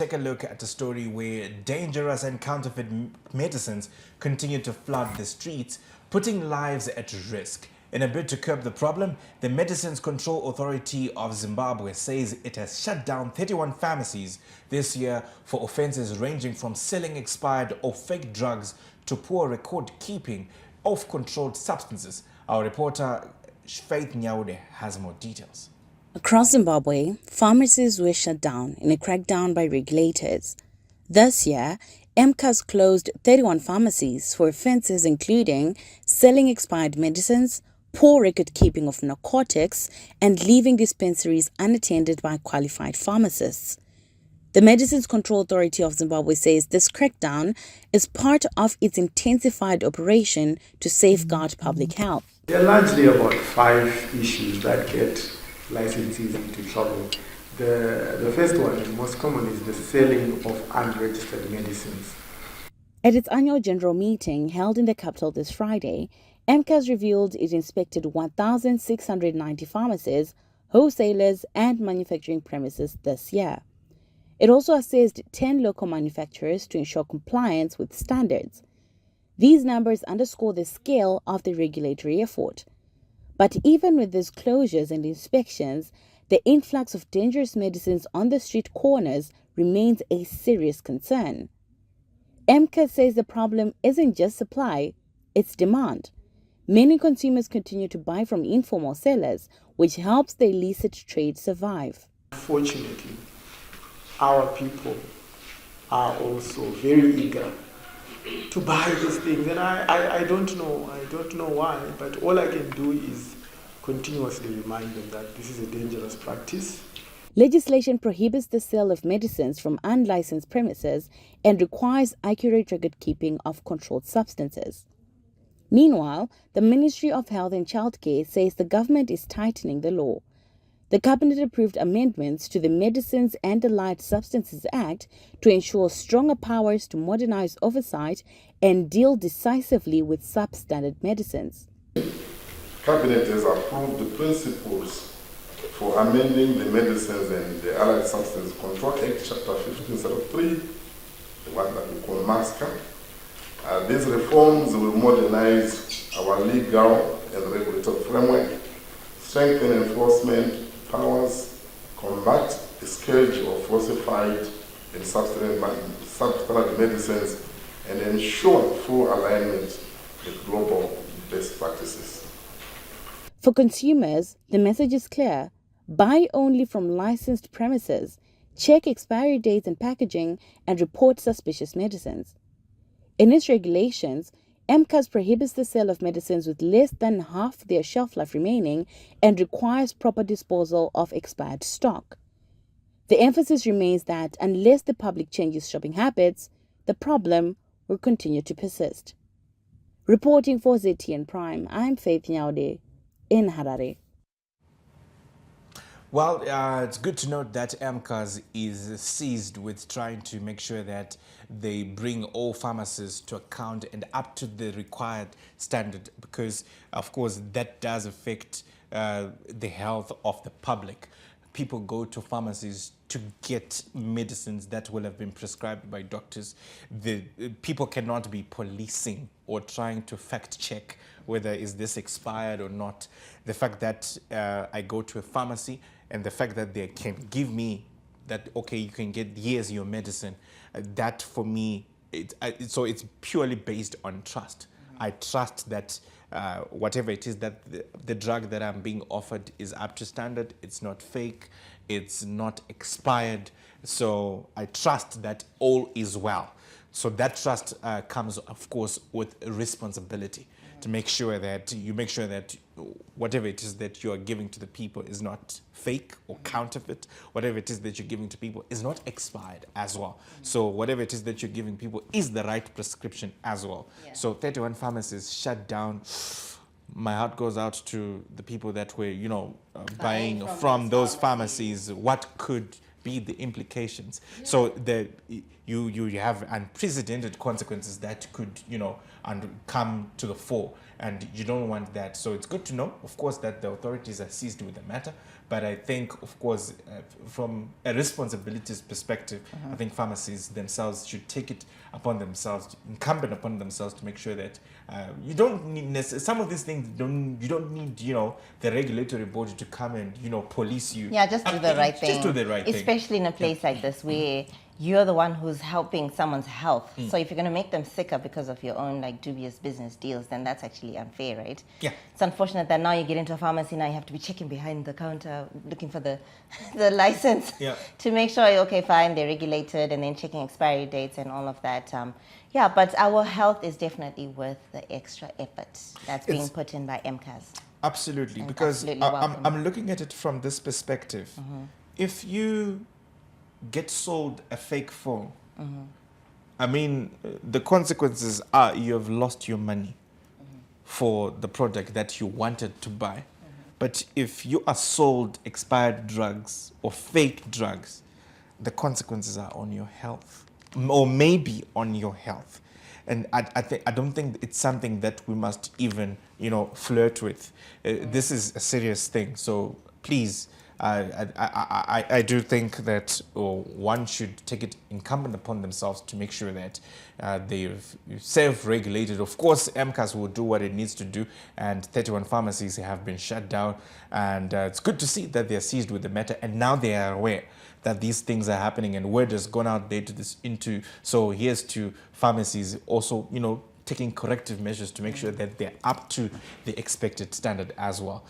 take a look at a story where dangerous and counterfeit medicines continue to flood the streets, putting lives at risk. In a bid to curb the problem, the Medicines Control Authority of Zimbabwe says it has shut down 31 pharmacies this year for offences ranging from selling expired or fake drugs to poor record keeping of controlled substances. Our reporter Faith Nyaude has more details. Across Zimbabwe, pharmacies were shut down in a crackdown by regulators. This year, MCAS closed 31 pharmacies for offences including selling expired medicines, poor record keeping of narcotics, and leaving dispensaries unattended by qualified pharmacists. The Medicines Control Authority of Zimbabwe says this crackdown is part of its intensified operation to safeguard public health. There are largely about 5 issues that get licensees into trouble. The first one, and most common, is the selling of unregistered medicines. At its annual general meeting held in the capital this Friday, MCAS revealed it inspected 1,690 pharmacies, wholesalers, and manufacturing premises this year. It also assessed 10 local manufacturers to ensure compliance with standards. These numbers underscore the scale of the regulatory effort. But even with these closures and inspections, the influx of dangerous medicines on the street corners remains a serious concern. MCAS says the problem isn't just supply, it's demand. Many consumers continue to buy from informal sellers, which helps the illicit trade survive. Fortunately, our people are also very eager to buy these things, and I don't know why, but all I can do is continuously remind them that this is a dangerous practice. Legislation prohibits the sale of medicines from unlicensed premises and requires accurate record keeping of controlled substances. Meanwhile, the Ministry of Health and Childcare says the government is tightening the law. The cabinet approved amendments to the Medicines and Allied Substances Act to ensure stronger powers to modernize oversight and deal decisively with substandard medicines. Cabinet has approved the principles for amending the Medicines and the Allied Substances Control Act, Chapter 15, Sub 3, the one that we call MASCA. These reforms will modernize our legal and regulatory framework, strengthen enforcement powers, combat the scourge of falsified and substandard medicines, and ensure full alignment with global best practices. For consumers, the message is clear. Buy only from licensed premises, check expiry dates and packaging, and report suspicious medicines. In its regulations, MCAS prohibits the sale of medicines with less than half their shelf life remaining and requires proper disposal of expired stock. The emphasis remains that unless the public changes shopping habits, the problem will continue to persist. Reporting for ZTN Prime, I'm Faith Nyaude in Harare. Well, it's good to note that MCAS is seized with trying to make sure that they bring all pharmacies to account and up to the required standard, because, of course, that does affect the health of the public. People go to pharmacies to get medicines that will have been prescribed by doctors. The people cannot be policing or trying to fact check whether is this expired or not. The fact that I go to a pharmacy and the fact that they can give me that, okay, you can get here's your medicine, that for me, so it's purely based on trust. I trust that whatever it is that the drug that I'm being offered is up to standard, it's not fake, it's not expired. So I trust that all is well. So that trust comes, of course, with responsibility to make sure that whatever it is that you are giving to the people is not fake or counterfeit. Whatever it is that you're giving to people is not expired as well. So whatever it is that you're giving people is the right prescription as well. Yeah. So 31 pharmacies shut down. My heart goes out to the people that were, buying from those pharmacies. What could be the implications? Yeah. So you have unprecedented consequences that could, come to the fore. and you don't want that. So it's good to know, of course, that the authorities are seized with the matter. But I think, of course, from a responsibilities perspective, I think pharmacies themselves should take it upon themselves, incumbent upon themselves, to make sure that you don't need some of these things. You don't need the regulatory body to come and police you. Yeah, just do the right thing. Just do the right thing. Especially in a place like this where you're the one who's helping someone's health. So if you're going to make them sicker because of your own like dubious business deals, then that's actually unfair, right? Yeah. It's unfortunate that now you get into a pharmacy, now you have to be checking behind the counter, looking for the license to make sure, okay, fine, they're regulated, and then checking expiry dates and all of that. Yeah, but our health is definitely worth the extra effort that's being put in by MCAS. Absolutely, And because absolutely welcome. I'm looking at it from this perspective. If you get sold a fake phone, I mean, the consequences are you have lost your money for the product that you wanted to buy. But if you are sold expired drugs or fake drugs, the consequences are on your health, or maybe on your health. And I don't think it's something that we must even, flirt with. This is a serious thing. So please, I do think that one should take it incumbent upon themselves to make sure that they're self-regulated. Of course, MCAS will do what it needs to do, and 31 pharmacies have been shut down. And it's good to see that they're seized with the matter, and now they are aware that these things are happening, and word has gone out there so here's to pharmacies also, taking corrective measures to make sure that they're up to the expected standard as well.